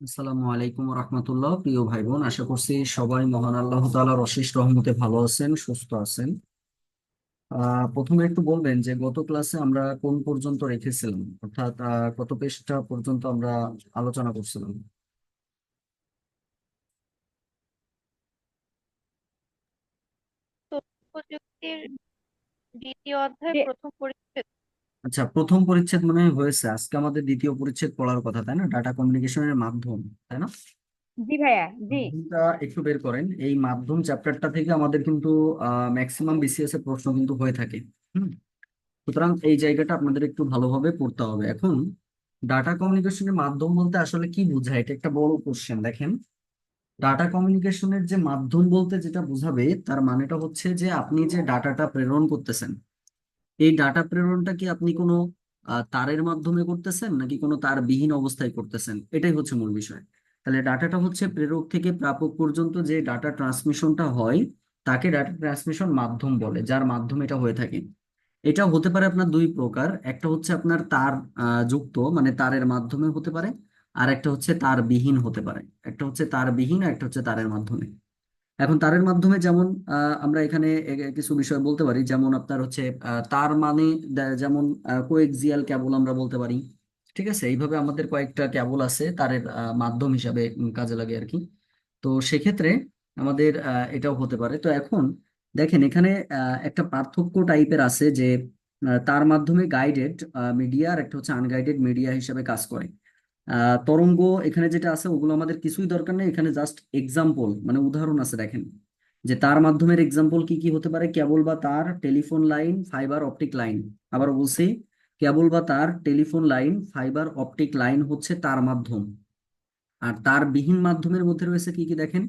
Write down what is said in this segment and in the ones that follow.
আসসালামু আলাইকুম রহমতুল্লাহ। প্রিয় ভাই বোন, আশা করছি সবাই মহান আল্লাহ তাআলার অশেষ রহমতে ভালো আছেন, সুস্থ আছেন। প্রথমে একটু বলবেন যে গত ক্লাসে আমরা কোন পর্যন্ত রেখেছিলাম, অর্থাৎ কত পৃষ্ঠা পর্যন্ত আমরা আলোচনা করছিলাম? তথ্য প্রযুক্তির দ্বিতীয় অধ্যায় প্রথম পরিচ্ছেদ। আচ্ছা, প্রথম পরিচ্ছেদ মনে হয় হয়েছে। আজকে আমাদের দ্বিতীয় পরিচ্ছেদ পড়ার কথা, তাই না? ডাটা কমিউনিকেশনের মাধ্যম, তাই না? জি ভাইয়া, জি। মাধ্যমটা একটু বের করেন। এই মাধ্যম চ্যাপ্টারটা থেকে আমাদের কিন্তু ম্যাক্সিমাম বিসিএস এর প্রশ্ন কিন্তু হয়ে থাকে। হুম। সুতরাং এই জায়গাটা আপনাদের একটু ভালোভাবে পড়তে হবে। এখন ডাটা কমিউনিকেশনের মাধ্যম বলতে আসলে কি বোঝায়, এটা একটা বড় কোশ্চেন। দেখেন, ডাটা কমিউনিকেশনের যে মাধ্যম বলতে যেটা বোঝাবে, তার মানেটা হচ্ছে যে আপনি যে ডাটাটা প্রেরণ করতেছেন, এই ডাটা প্রেরণটা কি আপনি কোনো তারের মাধ্যমে করতেছেন নাকি কোনো তার বিহীন অবস্থায় করতেছেন, এটাই হচ্ছে মূল বিষয়। তাহলে ডাটাটা হচ্ছে প্রেরক থেকে প্রাপক পর্যন্ত যে ডাটা ট্রান্সমিশনটা হয়, তাকে ডাটা ট্রান্সমিশন মাধ্যম বলে, যার মাধ্যমে এটা হয়ে থাকে। এটা হতে পারে আপনার দুই প্রকার। একটা হচ্ছে আপনার তার যুক্ত, মানে তারের মাধ্যমে হতে পারে। আর একটা হচ্ছে তার বিহীন হতে পারে। একটা হচ্ছে তার বিহীন আর একটা হচ্ছে তারের মাধ্যমে। এখন তারের মাধ্যমে যেমন আমরা এখানে কিছু বিষয় বলতে পারি, যেমন আপনার হচ্ছে তার মানে যেমন কোএক্সিয়াল ক্যাবল আমরা বলতে পারি। ঠিক আছে, এইভাবে আমাদের কয়েকটা ক্যাবল আছে তারের মাধ্যম হিসাবে কাজে লাগে আর কি। তো সেক্ষেত্রে আমাদের এটাও হতে পারে। তো এখন দেখেন, এখানে একটা পার্থক্য টাইপের আছে যে তার মাধ্যমে গাইডেড মিডিয়া আর একটা হচ্ছে আনগাইডেড মিডিয়া হিসাবে কাজ করে। তরঙ্গ এখানে যেটা আছে ওগুলো আমাদের কিছুই দরকার নেই, এখানে জাস্ট এক্সাম্পল মানে উদাহরণ আছে। দেখেন যে তার মাধ্যমের এক্সাম্পল কি কি হতে পারে: কেবল বা তার, telephone line, fibre optic line. আবার বলছি, কেবল বা তার, telephone line, fibre optic line হচ্ছে তার মাধ্যম। আর তার বিহীন মাধ্যমের মধ্যে রয়েছে কি কি দেখেন: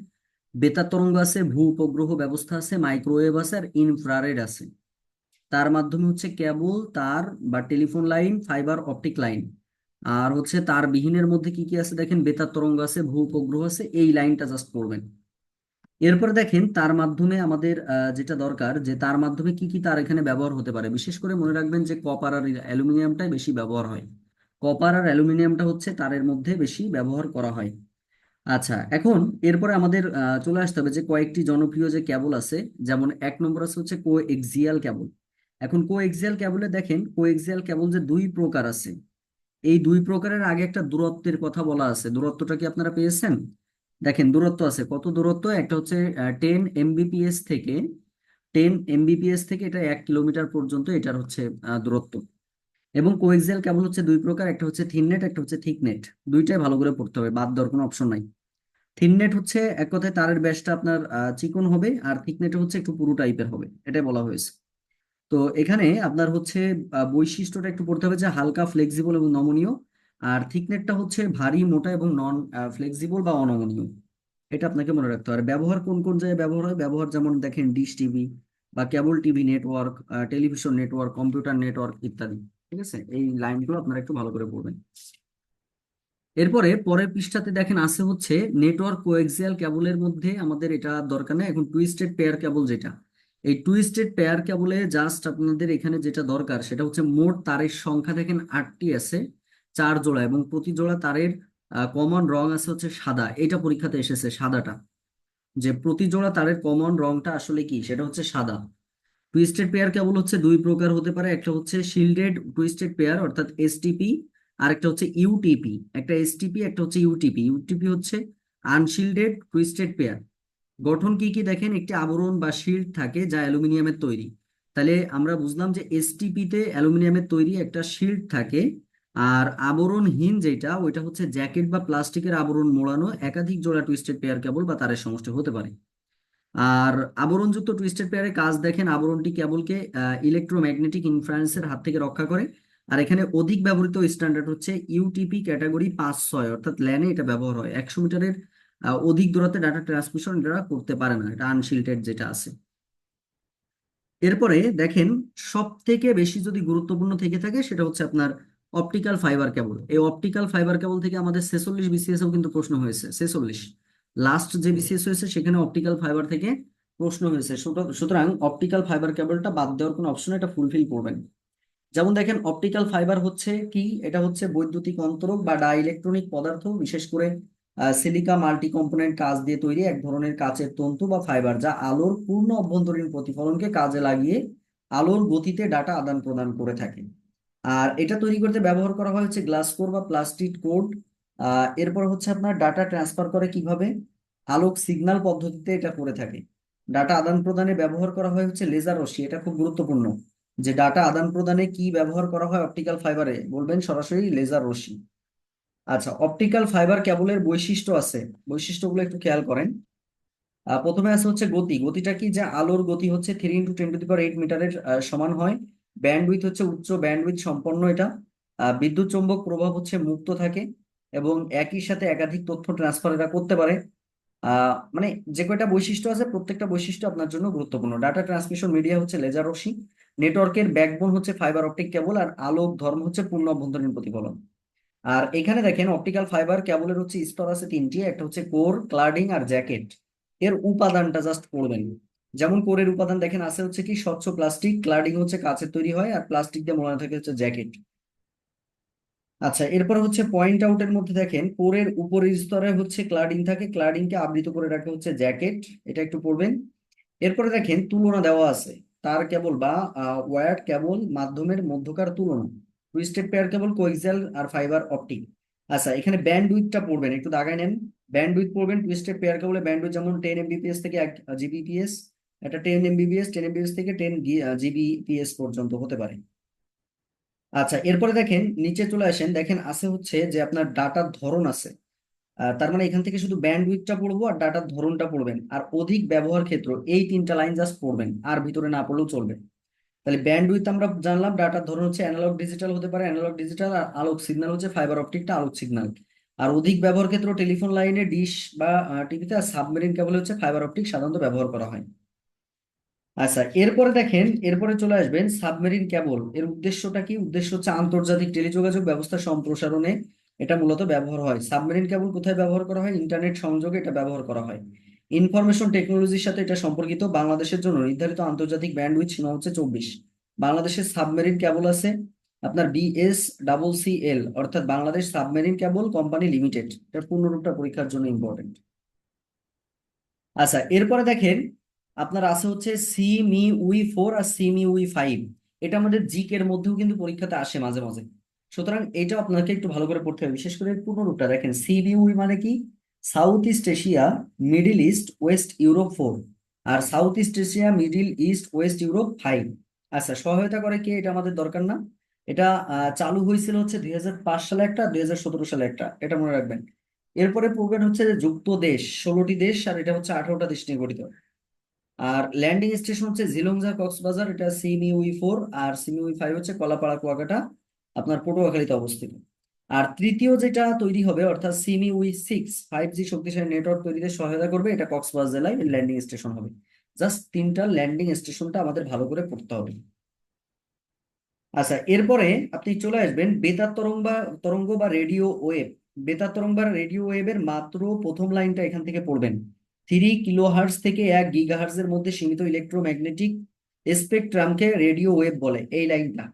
বেতার তরঙ্গ আছে, ভূ উপগ্রহ ব্যবস্থা আছে, মাইক্রোওয়েভ আছে, আর ইনফ্রারেড আছে। তার মাধ্যমে হচ্ছে কেবল, তার বা telephone line, fibre optic line. আর হচ্ছে তার বিহীনের মধ্যে কি কি আছে দেখেন: বেতার তরঙ্গ আছে, ভূ উপগ্রহ আছে। এই লাইনটা জাস্ট পড়বেন। এরপর দেখেন তার মাধ্যমে আমাদের যেটা দরকার, যে তার মাধ্যমে কি কি তার এখানে ব্যবহার হতে পারে। বিশেষ করে মনে রাখবেন যে কপার আর অ্যালুমিনিয়ামটাই বেশি ব্যবহার হয়। কপার আর অ্যালুমিনিয়ামটা হচ্ছে তারের মধ্যে বেশি ব্যবহার করা হয়। আচ্ছা, এখন এরপরে আমাদের চলে আসতে হবে যে কয়েকটি জনপ্রিয় যে কেবল আছে। যেমন এক নম্বর আছে হচ্ছে কো এক্সিয়াল কেবল। এখন কো এক্সিয়াল কেবলে দেখেন, কো এক্সিয়াল কেবল যে দুই প্রকার আছে, এই দুই প্রকারের আগে একটা দূরত্বের কথা বলা আছে। দূরত্বটা কি আপনারা পেয়েছেন? দেখেন দূরত্ব আছে, কত দূরত্ব? একটা হচ্ছে 10 Mbps থেকে, 10 Mbps থেকে এটা 1 কিলোমিটার পর্যন্ত এটার হচ্ছে দূরত্ব। এবং কোএক্সিয়াল কেবল হচ্ছে দুই প্রকার, একটা হচ্ছে থিন নেট, একটা হচ্ছে থিক নেট। দুইটাই ভালো করে পড়তে হবে, বাদ দেওয়ার কোনো অপশন নাই। থিন নেট হচ্ছে এক কথায় তারের ব্যাসটা আপনার চিকন হবে, আর থিক নেট হচ্ছে একটু পুরু টাইপের হবে, এটাই বলা হয়েছে। তো এখানে আপনার হচ্ছে বৈশিষ্ট্যটা একটু পড়তে হবে যে হালকা, ফ্লেক্সিবল এবং নমনীয়। আর থিকনেটটা হচ্ছে ভারী, মোটা এবং নন ফ্লেক্সিবল বা অনমনীয়। এটা আপনাকে মনে রাখতে হবে। আর ব্যবহার কোন কোন জায়গায় ব্যবহার হয়, ব্যবহার যেমন দেখেন ডিশ টিভি বা cable TV network, television network, computer network ইত্যাদি। ঠিক আছে, এই লাইনগুলো আপনারা একটু ভালো করে পড়বেন। এরপরে পরের পৃষ্ঠাতে দেখেন আছে হচ্ছে নেটওয়ার্ক কোএক্সিয়াল কেবলের মধ্যে আমাদের এটা দরকার নেই। এখন টুইস্টেড পেয়ার কেবল যেটা, এই টুইস্টেড পেয়ার কেবলে জাস্ট আপনাদের এখানে যেটা দরকার সেটা হচ্ছে মোট তারের সংখ্যা দেখেন 8টি আছে, 4 জোড়া, এবং প্রতি জোড়া তারের কমন রং আছে হচ্ছে সাদা। এটা পরীক্ষাতে এসেছে সাদাটা, যে প্রতি জোড়া তারের কমন রংটা আসলে কি, সেটা হচ্ছে সাদা। টুইস্টেড পেয়ার কেবল হচ্ছে দুই প্রকার হতে পারে, একটা হচ্ছে শিল্ডেড টুইস্টেড পেয়ার অর্থাৎ এসটিপি, আর একটা হচ্ছে ইউটিপি। একটা এসটিপি, একটা হচ্ছে ইউটিপি। ইউটিপি হচ্ছে আনশিল্ডেড টুইস্টেড পেয়ার। গঠন কি কি দেখেন: একটি আবরণ বা শিল্ড থাকে যা অ্যালুমিনিয়ামের তৈরি। তাহলে আমরা বুঝলাম যে এসটিপি তে অ্যালুমিনিয়ামের তৈরি একটা শিল্ড থাকে। আর আবরণহীন যেটা, ওইটা হচ্ছে জ্যাকেট বা প্লাস্টিকের আবরণ মোড়ানো একাধিক জোড়া টুইস্টেড পেয়ার কেবল বা তারের সমষ্টি হতে পারে। আর আবরণযুক্ত টুইস্টেড পেয়ারের কাজ দেখেন, আবরণটি কেবলকে ইলেকট্রোম্যাগনেটিক ইনফ্লুয়েন্সের হাত থেকে রক্ষা করে। আর এখানে অধিক ব্যবহৃত স্ট্যান্ডার্ড হচ্ছে ইউটিপি ক্যাটাগরি 5-6, অর্থাৎ ল্যানে এটা ব্যবহার হয়। 100 মিটারের অধিক দূরত্বে ডাটা ট্রান্সমিশন এটা করতে পারে না, এটা আনশিল্টেড যেটা আছে। এরপরে দেখেন, সব থেকে বেশি যদি গুরুত্বপূর্ণ থেকে থাকে সেটা হচ্ছে আপনার অপটিক্যাল ফাইবার কেবল। এই অপটিক্যাল ফাইবার কেবল থেকে আমাদের 46 বিসিএসও কিন্তু প্রশ্ন হয়েছে। 46 লাস্ট যে বিসিএস হয়েছে সেখানে অপটিক্যাল ফাইবার থেকে প্রশ্ন হয়েছে। সুতরাং অপটিক্যাল ফাইবার কেবলটা বাদ দেওয়ার কোনো অপশন, এটা ফুলফিল করবেন। যেমন দেখেন, অপটিক্যাল ফাইবার হচ্ছে কি, এটা হচ্ছে বৈদ্যুতিক অন্তরক বা ডাইইলেকট্রনিক পদার্থ, বিশেষ করে সিলিকা মাল্টি কম্পোনেন্ট কাঁচ দিয়ে তৈরি এক ধরনের কাচের তন্তু বা ফাইবার, যা আলোর পূর্ণ অভ্যন্তরীণ প্রতিফলনকে কাজে লাগিয়ে আলোর গতিতে ডাটা আদান প্রদান করে থাকে। আর এটা তৈরি করতে ব্যবহার করা হয় হচ্ছে গ্লাস কোর বা প্লাস্টিক কোড। এরপর হচ্ছে আপনার ডাটা ট্রান্সফার করে কিভাবে, আলোক সিগন্যাল পদ্ধতিতে এটা করে থাকে। ডাটা আদান প্রদানে ব্যবহার করা হয় হচ্ছে লেজার রশ্মি, এটা খুব গুরুত্বপূর্ণ, যে ডাটা আদান প্রদানে কি ব্যবহার করা হয় অপটিক্যাল ফাইবারে, বলবেন সরাসরি লেজার রশ্মি। আচ্ছা, অপটিক্যাল ফাইবার কেবলের বৈশিষ্ট্য আছে, বৈশিষ্ট্যগুলো একটু খেয়াল করেন। প্রথমে আছে হচ্ছে গতি, গতিটা কি, যে আলোর গতি হচ্ছে 3 × 10⁸ মিটারের সমান হয়। ব্যান্ডউইথ হচ্ছে উচ্চ ব্যান্ডউইথ সম্পন্ন এটা। বিদ্যুৎ চৌম্বক প্রভাব হচ্ছে মুক্ত থাকে, এবং একই সাথে একাধিক তথ্য ট্রান্সফার এটা করতে পারে। মানে যে কয়টা বৈশিষ্ট্য আছে প্রত্যেকটা বৈশিষ্ট্য আপনার জন্য গুরুত্বপূর্ণ। ডাটা ট্রান্সমিশন মিডিয়া হচ্ছে লেজার রশ্মি, নেটওয়ার্কের ব্যাকবোন হচ্ছে ফাইবার অপটিক কেবল, আর আলোক ধর্ম হচ্ছে পূর্ণ অভ্যন্তরীণ প্রতিফলন। আর এখানে দেখেন অপটিক্যাল ফাইবার কেবলের হচ্ছে স্তর আছে তিনটি, একটা হচ্ছে কোর, ক্লাডিং আর জ্যাকেট। এর উপাদানটা জাস্ট পড়বেন। যেমন কোরের উপাদান দেখেন আছে হচ্ছে কি স্বচ্ছ প্লাস্টিক, ক্লাডিং হচ্ছে কাঁচের তৈরি হয়, আর প্লাস্টিক দিয়ে মোড়ানো থাকে হচ্ছে জ্যাকেট। আচ্ছা, এরপর হচ্ছে পয়েন্ট আউটের মধ্যে দেখেন কোরের উপরের স্তরে হচ্ছে ক্লাডিং থাকে, ক্লাডিং কে আবৃত করে রাখে হচ্ছে জ্যাকেট, এটা একটু পড়বেন। এরপরে দেখেন তুলনা দেওয়া আছে, তার কেবল বা ওয়্যার্ড কেবল মাধ্যমের মধ্যকার তুলনা, টুইস্টেড পেয়ার কেবল কোয়েক্সিয়াল আর ফাইবার অপটিক। আচ্ছা, এখানে ব্যান্ড উইথটা পড়বেন, একটু দাগায় নেন। ব্যান্ড উইথ পড়বেন টুইস্টেড পেয়ার কেবলে ব্যান্ড উইথ যেমন 10 Mbps থেকে 1 Gbps, এটা 10 Mbps, 10 Mbps থেকে 10 Gbps পর্যন্ত হতে পারে। আচ্ছা, এরপরে দেখেন নিচে চলে আসেন, দেখেন আছে হচ্ছে যে আপনার ডাটার ধরন আছে। তার মানে এখান থেকে শুধু ব্যান্ড উইডথটা পড়বো আর ডাটার ধরনটা পড়বেন, আর অধিক ব্যবহার ক্ষেত্র, এই তিনটা লাইন জাস্ট পড়বেন, আর ভিতরে না পড়লেও চলবে। তাহলে ব্যান্ড উইডথ আমরা জানলাম, ডাটার ধরন হচ্ছে অ্যানালগ ডিজিটাল হতে পারে, অ্যানালগ ডিজিটাল, আর আলোক সিগন্যাল হচ্ছে ফাইবার অপটিকটা আলোক সিগন্যাল। আর অধিক ব্যবহার ক্ষেত্র টেলিফোন লাইনে, ডিশ বা টিভিতে, আর সাবমেরিন কেবল হচ্ছে ফাইবার অপটিক সাধারণত ব্যবহার করা হয়। আচ্ছা, এরপরে দেখেন, এরপরে চলে আসবেন সাবমেরিন কেবল, এর উদ্দেশ্যটা কি, উদ্দেশ্য হচ্ছে আন্তর্জাতিক টেলিযোগাযোগ ব্যবস্থা সম্প্রসারণে এটা মূলত ব্যবহার হয়। সাবমেরিন কেবল কোথায় ব্যবহার করা হয়, ইন্টারনেট সংযোগে এটা ব্যবহার করা হয়। ইনফরমেশন টেকনোলজির সাথে এটা সম্পর্কিত। বাংলাদেশের জন্য নির্ধারিত আন্তর্জাতিক ব্যান্ডউইথ সীমা হচ্ছে 24। বাংলাদেশের সাবমেরিন কেবল আছে আপনার BSCCL, অর্থাৎ Bangladesh submarine cable company limited, এটার পূর্ণরূপটা পরীক্ষার জন্য ইম্পর্টেন্ট। আচ্ছা, এরপরে দেখেন আপনার আছে হচ্ছে CME-UI 4 আর CME-UI 5, এটা আমাদের জিকের মধ্যেও কিন্তু পরীক্ষাতে আসে মাঝে মাঝে। সুতরাং এটা আপনাকে একটু ভালো করে পড়তে হবে, বিশেষ করে পূর্ণরূপটা দেখেন। CME-UI মানে কি, South East Asia, Middle East, West Europe 4, আর South East Asia, Middle East, West Europe 5। আচ্ছা, সহায়তা করে কে, এটা আমাদের দরকার না। এটা চালু হয়েছিল হচ্ছে 2005 সালে একটা, 2017 সালে একটা, এটা মনে রাখবেন। এরপরে পড়বেন হচ্ছে যে যুক্ত দেশ 16টি দেশ, আর এটা হচ্ছে 18টা দেশ নিয়ে গঠিত। আর ল্যান্ডিং স্টেশন হচ্ছে ঝিলংজা কক্সবাজার, এটা CME-UI 4, আর CME-UI 5 হচ্ছে কলাপাড়া কুয়াকাটা, আপনার পটুয়াখালীতে অবস্থিত। আর তৃতীয় যেটা তৈরি হবে অর্থাৎ CME-UI 6 5G শক্তিশালী নেটওয়ার্ক তৈরিতে সহায়তা করবে, এটা কক্সবাজার জেলায় ল্যান্ডিং স্টেশন হবে। জাস্ট তিনটা ল্যান্ডিং স্টেশনটা আমাদের ভালো করে পড়তে হবে। আচ্ছা, এরপরে আপনি চলে আসবেন বেতার তরঙ্গ বা রেডিও ওয়েভ। বেতার তরঙ্গ বা রেডিও ওয়েভের মাত্র প্রথম লাইনটা এখান থেকে পড়বেন। 3 কিলোহার্টজ থেকে 1 GHz এর মধ্যে সীমিত ইলেকট্রোম্যাগনেটিক স্পেকট্রামকে রেডিও ওয়েভ বলে, এই লাইনটা।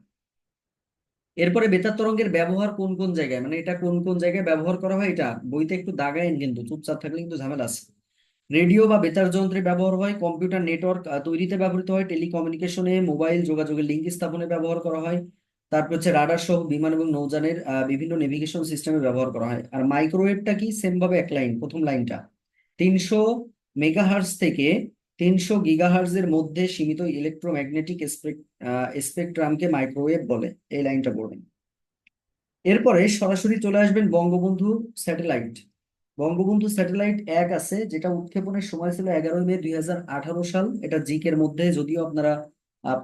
এরপরে বেতার তরঙ্গের ব্যবহার কোন কোন জায়গায়, মানে এটা কোন কোন জায়গায় ব্যবহার করা হয়, এটা বইতে একটু দাগায়েন, কিন্তু চুপচাপ থাকলে কিন্তু ঝামেলা আছে। রেডিও বা বেতার যন্ত্রে ব্যবহার হয়, কম্পিউটার নেটওয়ার্ক তৈরিতে ব্যবহৃত হয়, টেলিকমিউনিকেশনে, মোবাইল যোগাযোগের লিঙ্ক স্থাপনে ব্যবহার করা হয়। তারপর হচ্ছে রাডার সহ বিমান এবং নৌযানের বিভিন্ন নেভিগেশন সিস্টেমে ব্যবহার করা হয়। আর মাইক্রোওয়েভটা কি, সেম ভাবে এক লাইন, প্রথম লাইনটা। 300 মেগাহার্জ থেকে 300 GHz এর মধ্যে সীমিত ইলেকট্রোম্যাগনেটিক স্পেকট্রামকে মাইক্রোওয়েভ বলে, এই লাইনটা পড়বেন। এরপরে সরাসরি চলে আসবেন বঙ্গবন্ধু স্যাটেলাইট। বঙ্গবন্ধু স্যাটেলাইট 1 আছে, যেটা উৎক্ষেপণের সময় ছিল 11 মে 2018 সাল, এটা জিকের মধ্যে, যদিও আপনারা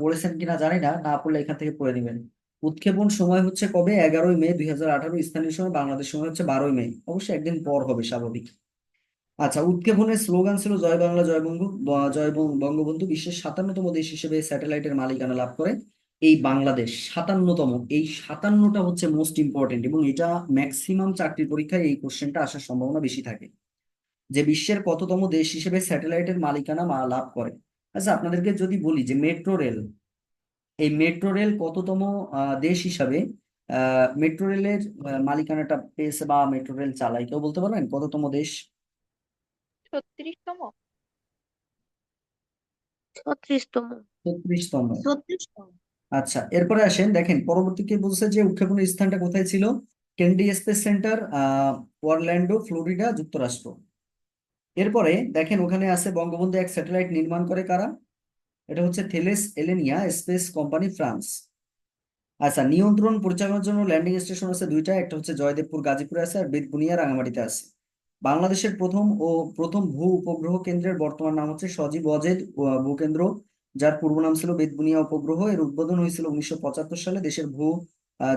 পড়েছেন কিনা জানি না, না পড়লে এখান থেকে পড়ে নেবেন। উৎক্ষেপণ সময় হচ্ছে কবে, 11 মে 2018, স্থানীয় সময় বাংলাদেশ সময় হচ্ছে 12 মে, অবশ্যই একদিন পর হবে স্বাভাবিক। আচ্ছা, উৎক্ষেপণের স্লোগান ছিল জয় বাংলা জয় বঙ্গবন্ধু। বিশ্বের 57তম দেশ হিসেবে স্যাটেলাইটের মালিকানা লাভ করে এই বাংলাদেশ, 57তম। এই 57টা হচ্ছে মোস্ট ইম্পর্টেন্ট, এবং এটা ম্যাক্সিমাম চাকরির পরীক্ষায় এই কোশ্চেনটা আসার সম্ভাবনা বেশি থাকে, যে বিশ্বের কততম দেশ হিসেবে স্যাটেলাইটের মালিকানা লাভ করে। আচ্ছা, আপনাদেরকে যদি বলি যে মেট্রো রেল, এই মেট্রো রেল কততম দেশ হিসাবে মেট্রো রেলের মালিকানাটা পেয়েছে বা মেট্রো রেল চালায়, কেউ বলতে পারবেন কততম দেশ? 36তম। 36তম। 36তম। 36তম। আচ্ছা, এরপরে আসেন দেখেন পরবর্তী কি বলছে যে উৎক্ষেপণের স্থানটা কোথায় ছিল। Kennedy space centre, Orlando, Florida, যুক্তরাষ্ট্র। এরপরে দেখেন ওখানে আছে বঙ্গবন্ধু এক স্যাটেলাইট নির্মাণ করে কারা। এটা হচ্ছে থেলেস এলেনিয়া স্পেস কোম্পানি, ফ্রান্স। আচ্ছা, নিয়ন্ত্রণ পরিচালনার জন্য ল্যান্ডিং স্টেশন আছে দুইটা, একটা হচ্ছে জয়দেবপুর গাজীপুরে আছে, আর বেতবুনিয়া রাঙামাটিতে আছে। বাংলাদেশের প্রথম ভূ উপগ্রহ কেন্দ্রের বর্তমান নাম হচ্ছে সজীব ওয়াজেদ ভূকেন্দ্র, যার পূর্ব নাম ছিল বেতবুনিয়া উপগ্রহ। এর উদ্বোধন হয়েছিল 1975 সালে।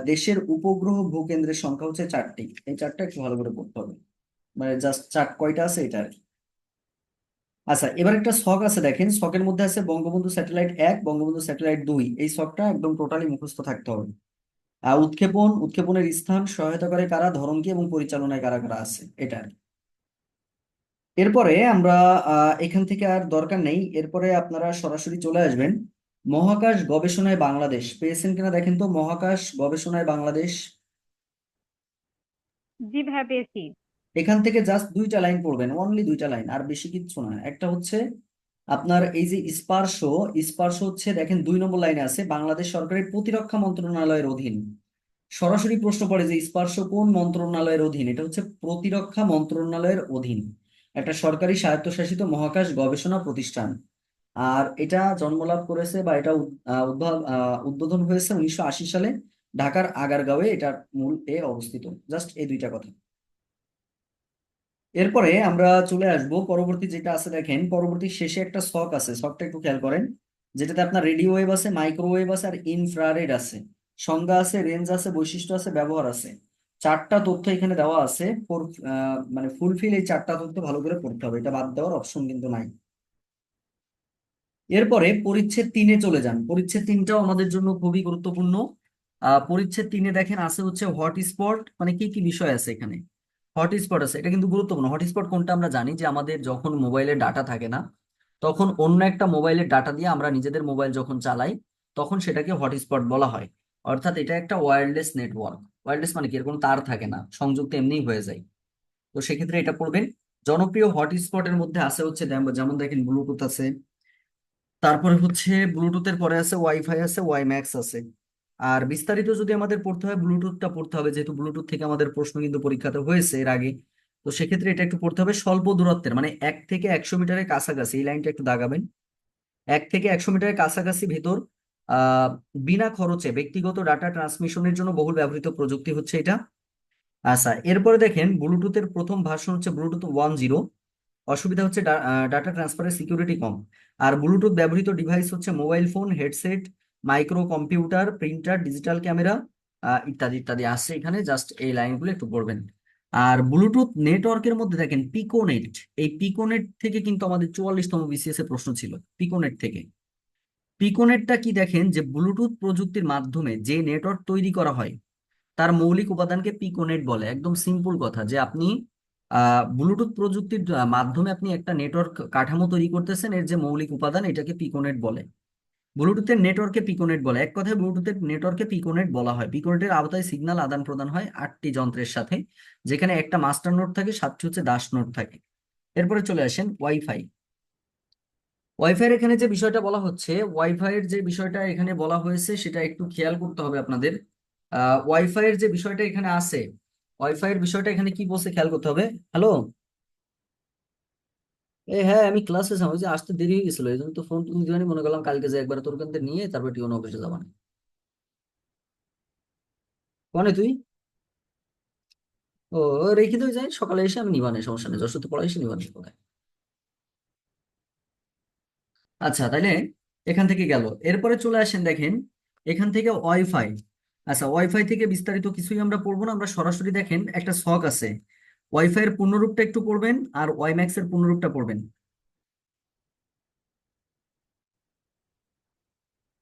দেশের উপগ্রহ ভূকেন্দ্রের সংখ্যা হচ্ছে 4টি। এই চারটা একটু ভালো করে পড়তে হবে, মানে জাস্ট চার কয়টা আছে এটা আর কি। আচ্ছা, এবার একটা ছক আছে দেখেন, ছকের মধ্যে আছে বঙ্গবন্ধু স্যাটেলাইট 1, বঙ্গবন্ধু স্যাটেলাইট 2। এই ছকটা একদম টোটালি মুখস্থ থাকতে হবে। উৎক্ষেপণের স্থান, সহায়তা করে কারা, ধরন কি, এবং পরিচালনায় কারা কারা আছে, এটা আর কি। এরপরে আমরা এখান থেকে আর দরকার নেই, এরপরে আপনারা সরাসরি চলে আসবেন মহাকাশ গবেষণায় বাংলাদেশ। পেয়েছেন কিনা দেখেন তো, মহাকাশ গবেষণায় বাংলাদেশ। জি ভাইয়া পেয়েছি। এখান থেকে জাস্ট দুইটা লাইন পড়বেন, অনলি দুইটা লাইন, আর বেশি কিচ্ছু না। একটা হচ্ছে আপনার এই যে স্পারশো, স্পারশো হচ্ছে দেখেন 2 নম্বর লাইনে আছে বাংলাদেশ সরকারের প্রতিরক্ষা মন্ত্রণালয়ের অধীন। সরাসরি প্রশ্ন পড়ে যে স্পারশো কোন মন্ত্রণালয়ের অধীন, এটা হচ্ছে প্রতিরক্ষা মন্ত্রণালয়ের অধীন, একটা সরকারি স্বায়ত্তশাসিত মহাকাশ গবেষণা প্রতিষ্ঠান। আর এটা জন্মলাভ করেছে বা এটা উদ্বোধন হয়েছে 1980 সালে ঢাকার আগারগাঁওয়ে, এটার মূল অবস্থিত। জাস্ট এই দুইটা কথা। এরপরে আমরা চলে আসব পরবর্তী যেটা আছে দেখেন, পরবর্তী শেষে একটা ছক আছে, ছকটা একটু খেয়াল করেন, যেটাতে আপনার রেডিও ওয়েভ আছে, মাইক্রোওয়েভ আছে, আর ইনফ্রারেড আছে। সংজ্ঞা আছে, রেঞ্জ আছে, বৈশিষ্ট্য আছে, ব্যবহার আছে। চারটা তথ্য এখানে দেওয়া আছে। মানে ফুলফিল এই চারটা তথ্য ভালো করে পড়তে হবে, এটা বাদ দেওয়ার অপশন কিন্তু নাই। এরপরে পরিচ্ছেদ 3-এ চলে যান। পরিচ্ছেদ 3টাও আমাদের জন্য খুবই গুরুত্বপূর্ণ। পরিচ্ছেদ 3-এ দেখেন আছে হচ্ছে হটস্পট, মানে কি কি বিষয় আছে এখানে। হটস্পট আছে, এটা কিন্তু গুরুত্বপূর্ণ। হটস্পট কোনটা আমরা জানি যে আমাদের যখন মোবাইলে ডাটা থাকে না, তখন অন্য একটা মোবাইলের ডাটা দিয়ে আমরা নিজেদের মোবাইল যখন চালাই, তখন সেটাকে হটস্পট বলা হয়। অর্থাৎ এটা একটা ওয়্যারলেস নেটওয়ার্ক। ওয়্যারলেস মানে কি, এর কোনো তার থাকে না, সংযুক্ত এমনিই হয়ে যায়। তো সেক্ষেত্রে এটা পড়বেন। জনপ্রিয় হটস্পটের মধ্যে আছে হচ্ছে যেমন দেখেন ব্লুটুথ আছে, তারপরে হচ্ছে ব্লুটুথের পরে আছে ওয়াইফাই আছে, ওয়াই ম্যাক্স আছে। আর বিস্তারিত যদি আমাদের পড়তে হয়, ব্লুটুথটা পড়তে হবে, যেহেতু ব্লুটুথ থেকে আমাদের প্রশ্ন কিন্তু পরীক্ষাতে হয়েছে এর আগে। তো সেক্ষেত্রে এটা একটু পড়তে হবে। স্বল্প দূরত্বের মানে 1 থেকে 100 মিটারের কাছাকাছি, এই লাইনটা একটু দাগাবেন। 1 থেকে 100 মিটারের কাছাকাছি ভেতর আহ বিনা খরচে ব্যক্তিগত ডাটা ট্রান্সমিশনের জন্য বহুল ব্যবহৃত প্রযুক্তি হচ্ছে এটা। আচ্ছা, এরপরে দেখেন ব্লুটুথের প্রথম ভার্সন হচ্ছে ব্লুটুথ 10। অসুবিধা হচ্ছে ডাটা ট্রান্সফারের সিকিউরিটি কম। আর ব্লুটুথ ব্যবহৃত ডিভাইস হচ্ছে mobile phone, headset, micro computer, printer, digital camera, ইত্যাদি ইত্যাদি আসছে এখানে। জাস্ট এই লাইনগুলো একটু পড়বেন। আর ব্লুটুথ নেটওয়ার্কের মধ্যে দেখেন পিকোনেট, এই পিকোনেট থেকে কিন্তু আমাদের 44তম বিসিএস এর প্রশ্ন ছিল, পিকোনেট থেকে। পিকোনেটটা কি দেখেন, যে ব্লুটুথ প্রযুক্তির মাধ্যমে যে নেটওয়ার্ক তৈরি করা হয় তার মৌলিক উপাদানকে পিকোনেট বলে। একদম সিম্পল কথা, যে আপনি ব্লুটুথ প্রযুক্তির মাধ্যমে আপনি একটা নেটওয়ার্ক কাঠামো তৈরি করতেছেন, এর যে মৌলিক উপাদান এটাকে পিকোনেট বলে। ব্লুটুথের নেটওয়ার্কে পিকোনেট বলে। এক কথায় ব্লুটুথের নেটওয়ার্কে পিকোনেট বলা হয়। পিকোনেটের আওতায় সিগন্যাল আদান প্রদান হয় 8টি যন্ত্রের সাথে, যেখানে একটা মাস্টার নোড থাকে, 7টি হচ্ছে দাস নোড থাকে। এরপরে চলে আসেন ওয়াইফাই। ওয়াইফাই এখানে যে বিষয়টা বলা হচ্ছে, ওয়াইফাই এর যে বিষয়টা এখানে বলা হয়েছে সেটা একটু খেয়াল করতে হবে আপনাদের। ওয়াইফাই এর যে বিষয়টা এখানে আছে, ওয়াইফাই এর বিষয়টা এখানে কি বলছে খেয়াল করতে হবে। হ্যালো, হ্যাঁ আমি ক্লাসে ছিলাম, ওই যে আসতে দেরি হয়ে গেছিল, এই জন্য তো ফোন তুমি দিওনি, মনে করলাম কালকে যে একবার তোর কাছ থেকে নিয়ে তারপর টিউন অফিসে যাবানি। কনে তুই? ও, রেখে তো যাই, সকালে এসে আমি নিবানে, সমস্যা নেই, যশোর তো পড়াই এসে নিবানে কোথায়। আচ্ছা, তাইলে এখান থেকে গেল। এরপরে চলে আসেন দেখেন এখান থেকে ওয়াইফাই। আচ্ছা, ওয়াইফাই থেকে বিস্তারিত কিছুই আমরা পড়বো না, আমরা সরাসরি দেখেন একটা ছক আছে। ওয়াইফাই এর পূর্ণরূপটা একটু পড়বেন, আর ওয়াইম্যাক্স এর পূর্ণরূপটা পড়বেন।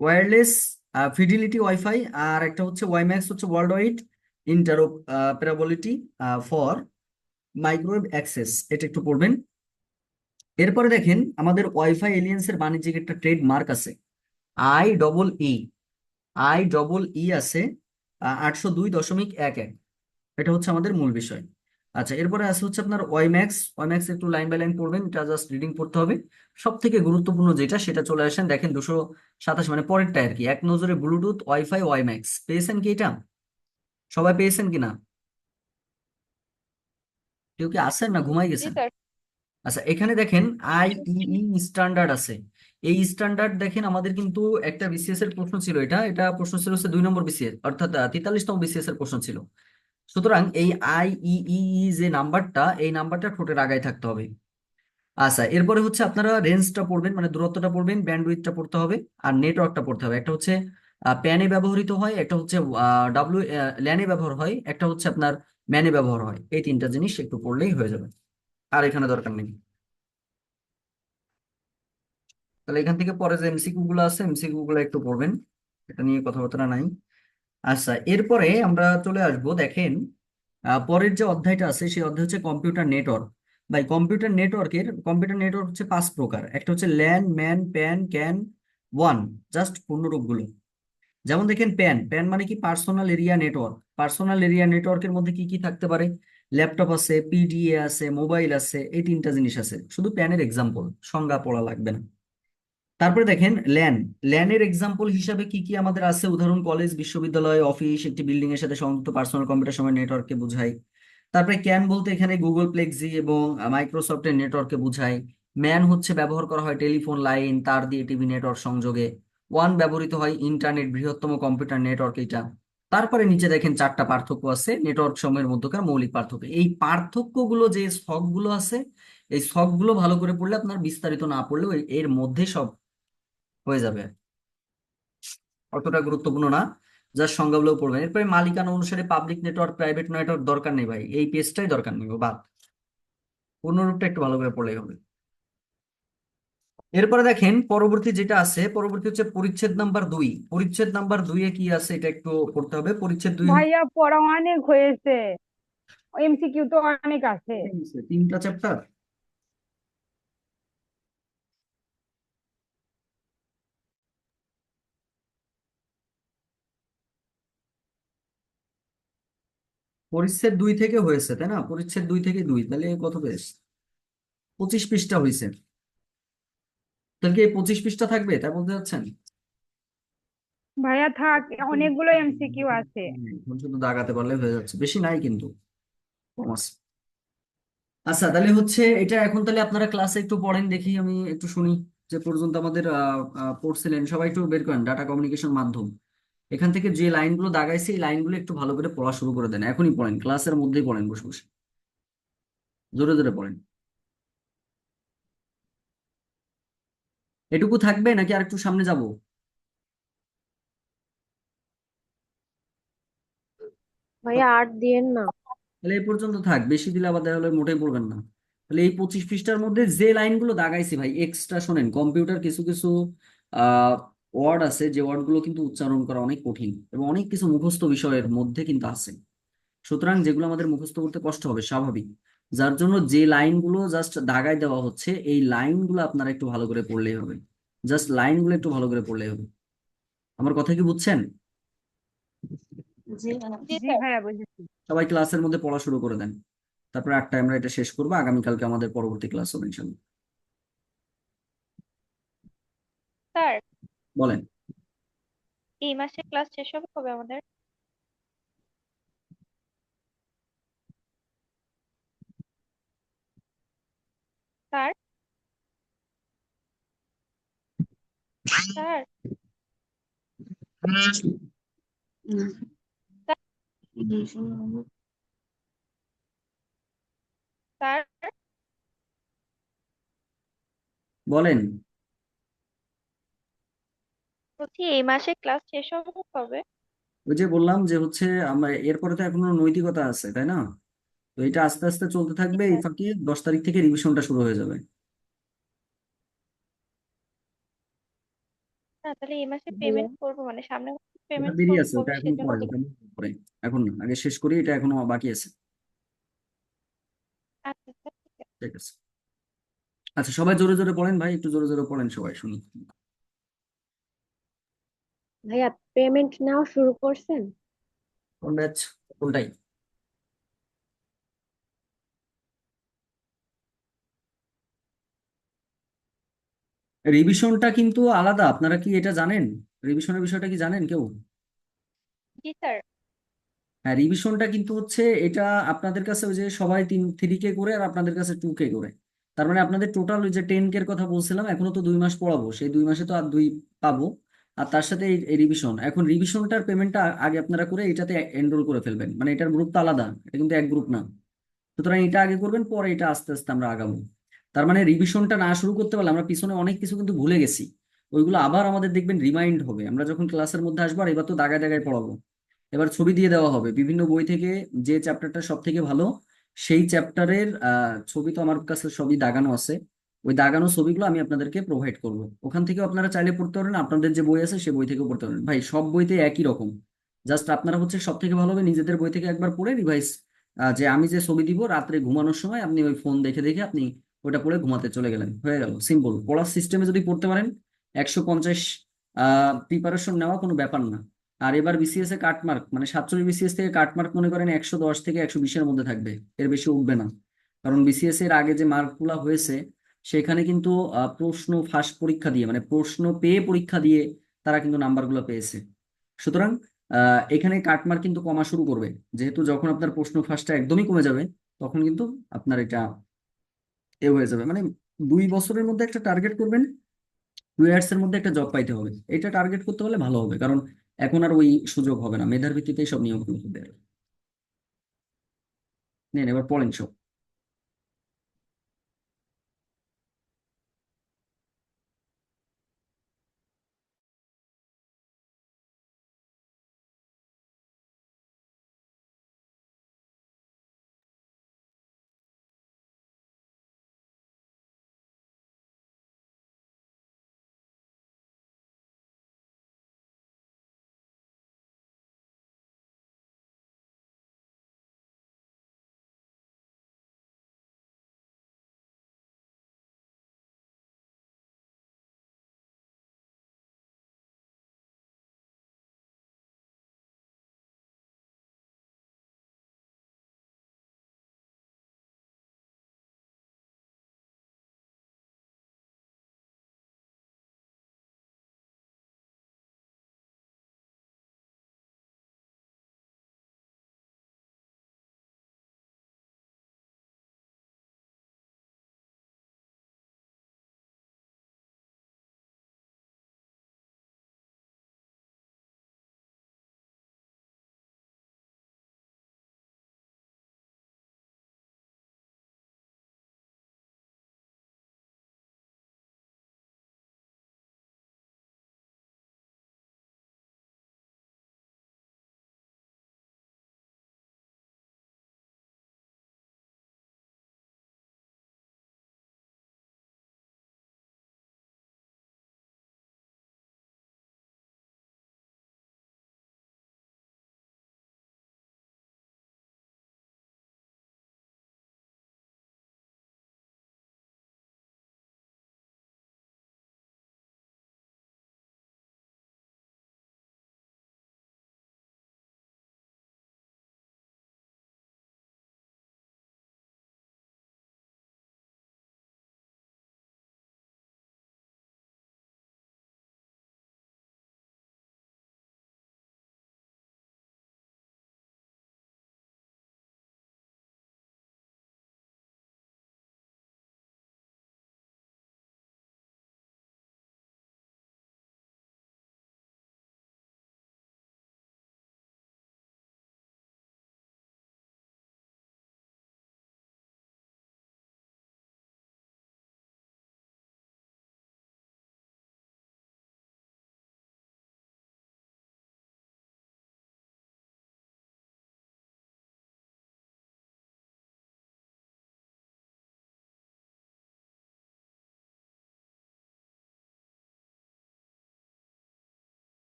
ওয়্যারলেস ফিডিলিটি ওয়াইফাই, আর একটা হচ্ছে ওয়াইম্যাক্স হচ্ছে world wide interoperability for microwave access, এটা একটু পড়বেন। এরপরে দেখেন আমাদের ওয়াইফাই এলিয়েন্স এর বাণিজ্যিক একটা ট্রেড মার্ক আছে, I double E, I double E আছে। 802.11। এটা হচ্ছে আমাদের মূল বিষয়। আচ্ছা, এরপরে আছে হচ্ছে আপনার ওয়াইম্যাক্স। ওয়াইম্যাক্স একটু লাইন বাই লাইন পড়বেন, এটা জাস্ট রিডিং পড়তে হবে। সব থেকে গুরুত্বপূর্ণ যেটা সেটা চলে আসেন, দেখেন 227 মানে পরেরটা আর কি, এক নজরে ব্লুটুথ ওয়াইফাই ওয়াইম্যাক্স। পেয়েছেন কি এটা? সবাই পেয়েছেন কিনা? কেউ কি আছেন না ঘুমাই জি গেছেন? স্যার। আচ্ছা, এখানে দেখেন আইইই স্ট্যান্ডার্ড আছে। এই স্ট্যান্ডার্ড দেখেন আমাদের কিন্তু একটা বিসিএস এর প্রশ্ন ছিল, এটা এটা প্রশ্ন ছিল হচ্ছে 2 নম্বর বিসিএস, অর্থাৎ 43তম বিসিএস এর প্রশ্ন ছিল। সুতরাং এই আইইই যে নাম্বারটা, এই নাম্বারটা ঠোঁটের আগায় থাকতে হবে। আচ্ছা, এরপরে হচ্ছে আপনারা রেঞ্জটা পড়বেন, মানে দূরত্বটা পড়বেন, ব্যান্ডউইথটা পড়তে হবে, আর নেটওয়ার্কটা পড়তে হবে। একটা হচ্ছে প্যানে ব্যবহৃত হয়, একটা হচ্ছে ডাব্লিউ ল্যানে ব্যবহার হয়, একটা হচ্ছে আপনার ম্যানে ব্যবহার হয়। এই তিনটা জিনিস একটু পড়লেই হয়ে যাবে, আর এখানে দরকার নেই। তাহলে এখান থেকে পরে যে এমসিকিউ গুলো আছে, এমসিকিউ গুলো একটু পড়বেন, এটা নিয়ে কথাবার্তা নাই। আচ্ছা, এরপরে আমরা চলে আসবো, দেখেন পরের যে অধ্যায়টা আছে সেই অধ্যায় হচ্ছে কম্পিউটার নেটওয়ার্ক। ভাই, কম্পিউটার নেটওয়ার্ক হচ্ছে 5 প্রকার। একটা হচ্ছে ল্যান, ম্যান, প্যান, ক্যান, ওয়ান। জাস্ট পূর্ণরূপগুলো, যেমন দেখেন প্যান। প্যান মানে কি? Personal area network. Personal area নেটওয়ার্কের মধ্যে কি কি থাকতে পারে? ল্যাপটপ আছে, পিডিএ আছে, মোবাইল আছে, এই তিনটা জিনিস আছে। শুধু প্যানের এক্সাম্পল, সংজ্ঞা পড়া লাগবে না। তারপরে দেখেন ল্যান। ল্যানের এক্সাম্পল হিসাবে কি কি আমাদের আছে? উদাহরণ, কলেজ, বিশ্ববিদ্যালয়, অফিস, একটি বিল্ডিং এর সাথে সংযুক্ত পার্সোনাল কম্পিউটার সময় নেটওয়ার্ককে বোঝায়। তারপরে ক্যান বলতে এখানে গুগল প্লেক্সি এবং মাইক্রোসফটের নেটওয়ার্ককে বোঝায়। ম্যান হচ্ছে ব্যবহার করা হয় টেলিফোন লাইন, তার দিয়ে টিভি নেটওয়ার্ক সংযোগে। ওয়ান ব্যবহৃত হয় ইন্টারনেট, বৃহত্তম কম্পিউটার নেটওয়ার্ক এটা। তারপরে নিচে দেখেন 4টা পার্থক্য আছে নেটওয়ার্ক সমূহের মধ্যকার মৌলিক পার্থক্য। এই পার্থক্যগুলো, যে ছকগুলো আছে, এই ছকগুলো ভালো করে পড়লে, আপনার বিস্তারিত না পড়লেও এর মধ্যে সব হয়ে যাবে। অতটা গুরুত্বপূর্ণ না, যার সংজ্ঞাগুলো পড়বেন। এরপরে মালিকানা অনুসারে পাবলিক নেটওয়ার্ক, প্রাইভেট নেটওয়ার্ক দরকার নেই ভাই, এই পেজটাই দরকার নেই, ও বাদ। পূর্ণরূপটা একটু ভালো করে পড়লেই হবে। এরপরে দেখেন পরবর্তী যেটা আছে, পরবর্তী হচ্ছে পরিচ্ছেদ নাম্বার 2। পরিচ্ছেদ নাম্বার 2-এ কি আছে এটা একটু পড়তে হবে। পরিচ্ছেদ 2 ভাইয়া পড়া অনেক হয়েছে, এমসিকিউ তো অনেক আছে। 3টা চ্যাপ্টার। পরিচ্ছেদ 2 থেকে হয়েছে তাই না? পরিচ্ছেদ 2 থেকে 2, তাহলে কত পেজ? 25 পৃষ্ঠা হয়েছে। তাহলে কি এই 25 পৃষ্ঠা থাকবে তাই বলতে চাচ্ছেন? ভাইয়া থাক, অনেকগুলো এমসিকিউ আছে। এখন শুধু দাগাতে পারলে হয়ে যাচ্ছে, বেশি নাই কিন্তু, কম আছে। আচ্ছা, তাহলে হচ্ছে এটা এখন তাহলে আপনারা ক্লাসে একটু পড়েন, দেখি আমি একটু শুনি যে পর্যন্ত আমাদের পড়ছিলেন। সবাই একটু বের করেন ডাটা কমিউনিকেশন মাধ্যম। এখান থেকে যে লাইনগুলো দাগাইছে এই লাইনগুলো একটু ভালো করে পড়া শুরু করে দেন, এখনই পড়েন, ক্লাসের মধ্যেই পড়েন, বসে বসে জোরে জোরে পড়েন। এটুকু থাকবে নাকি আর একটু সামনে যাব? ভাইয়া আর দিয়েন না। তাহলে এই পর্যন্ত থাক, বেশি দিলে আবার দেখা হলে মোটেই পড়বেন না। তাহলে এই 25 পৃষ্ঠার মধ্যে যে লাইনগুলো দাগাইছি ভাই, এক্সট্রা শোনেন, কম্পিউটার কিছু কিছু ওয়ার্ড আছে, যে ওয়ার্ডগুলো কিন্তু উচ্চারণ করা অনেক কঠিন এবং অনেক কিছু মুখস্থ বিষয়ের মধ্যে কিন্তু আছে। সুতরাং যেগুলো আমাদের মুখস্থ করতে কষ্ট হবে স্বাভাবিক, যার জন্য যে লাইনগুলো জাস্ট দাগায় দেওয়া হচ্ছে, এই লাইনগুলো আপনারা একটু ভালো করে পড়লেই হবে। জাস্ট লাইনগুলো একটু ভালো করে পড়লেই হবে। আমার কথা কি বুঝছেন? জি জি স্যার। ভাইয়া বুঝেছি। সবাই ক্লাসের মধ্যে পড়া শুরু করে দেন, তারপরে 8টায় আমরা এটা শেষ করবো। আগামীকালকে আমাদের পরবর্তী ক্লাস হবে ইনশাল্লাহ। স্যার, বলেন। এই মাসে ক্লাস শেষ হবে কবে আমাদের? স্যার, স্যার, স্যার, স্যার, বলেন। বলছি এই মাসে ক্লাস শেষ হবে কবে? ওই যে বললাম যে হচ্ছে আমরা এরপরে তো এখনো নৈতিকতা আছে তাই না? তো এটা আস্তে আস্তে চলতে জি থাকবে, এই স্যার। ফাঁকে 10 তারিখ থেকে রিভিশনটা শুরু হয়ে যাবে। না, তাহলে এই মাসে ভাইয়া পেমেন্ট করবো, মানে সামনে ওটা পেমেন্ট দেরি আছে, করবো ওটা এখনো সেজন্য পরে, তো। ওটা পরে। এখন না, আগে শেষ করি, এটা এখনো বাকি আছে। আচ্ছা স্যার, ঠিক আছে। ঠিক আছে। আচ্ছা, সবাই জোরে জোরে পড়েন ভাই, একটু জোরে জোরে পড়েন সবাই শুনি। ভাইয়া পেমেন্ট নেওয়া শুরু করছেন? কোন ব্যাচ? কোনটাই? রিভিশনটা কিন্তু আলাদা, আপনারা কি এটা জানেন? রিভিশনের বিষয়টা কি জানেন কেউ? জি স্যার। হ্যাঁ, রিভিশনটা কিন্তু হচ্ছে এটা আপনাদের কাছে ওই যে সবাই 3K করে আর আপনাদের কাছে 2K করে। তার মানে আপনাদের টোটাল ওই যে 10K এর কথা বলছিলাম, এখনো তো 2 মাস পড়াবো, সেই 2 মাসে তো আর 2 পাবো। আর তার সাথে এই রিভিশন, এখন রিভিশনটার পেমেন্টটা আগে আপনারা করে এটাতে এনরোল করে ফেলবেন, মানে এটার গ্রুপ তো আলাদা, এটা কিন্তু এক গ্রুপ না। সুতরাং এটা আগে করবেন, পরে এটা আস্তে আস্তে আমরা আগাবো। তার মানে রিভিশনটা না শুরু করতে পারলে আমরা পিছনে অনেক কিছু কিন্তু ভুলে গেছি, ওইগুলো আবার আমাদের দেখবেন রিমাইন্ড হবে আমরা যখন ক্লাসের মধ্যে আসবো। আর এবার তো দাগায় দাগায় পড়াবো, এবার ছবি দিয়ে দেওয়া হবে বিভিন্ন বই থেকে, যে চ্যাপ্টারটা সব থেকে ভালো সেই চ্যাপ্টারের ছবি তো আমার কাছে সবই দাগানো আছে। ওই দাগানো ছবিগুলো আমি আপনাদেরকে প্রোভাইড করব, ওখান থেকে আপনারা চাইলে পড়তে পারেন, আপনাদের যে বই আছে সেই বই থেকেও পড়তে পারেন। ভাই সব বইতে একই রকম, জাস্ট আপনারা হচ্ছে সব থেকে ভালো হবে নিজেদের বই থেকে একবার পড়ে রিভাইজ, যে আমি যে ছবি দিব রাত্রে ঘুমানোর সময় আপনি ওই ফোন দেখে দেখে আপনি ওটা পড়ে ঘুমাতে চলে গেলেন, হয়ে গেল সিম্পল। পড়ার সিস্টেমে যদি পড়তে পারেন 150 প্রিপারেশন নেওয়া কোনো ব্যাপার না। আর এবার বিসিএস এ কাটমার্ক মানে 47 বিসিএস থেকে কাটমার্ক মনে করেন 110 থেকে 120-এর মধ্যে থাকবে, এর বেশি উঠবে না। কারণ বিসিএস এর আগে যে মার্কগুলো হয়েছে সেখানে কিন্তু প্রশ্ন ফাঁস পরীক্ষা দিয়ে মানে প্রশ্ন পেয়ে পরীক্ষা দিয়ে তারা কিন্তু নাম্বারগুলো পেয়েছে। সুতরাং এখানে কাটমার্ক কিন্তু কমা শুরু করবে, যেহেতু যখন আপনার প্রশ্ন ফাঁসটা একদমই কমে যাবে তখন কিন্তু আপনার এটা হয়ে যাবে। মানে 2 বছরের মধ্যে একটা টার্গেট করবেন, 2 ইয়ার্স এর মধ্যে একটা জব পাইতে হবে, এটা টার্গেট করতে পারলে ভালো হবে। কারণ এখন আর ওই সুযোগ হবে না, মেধার ভিত্তিতেই সব নিয়োগগুলো হবে। নেন এবার পড়েন সব।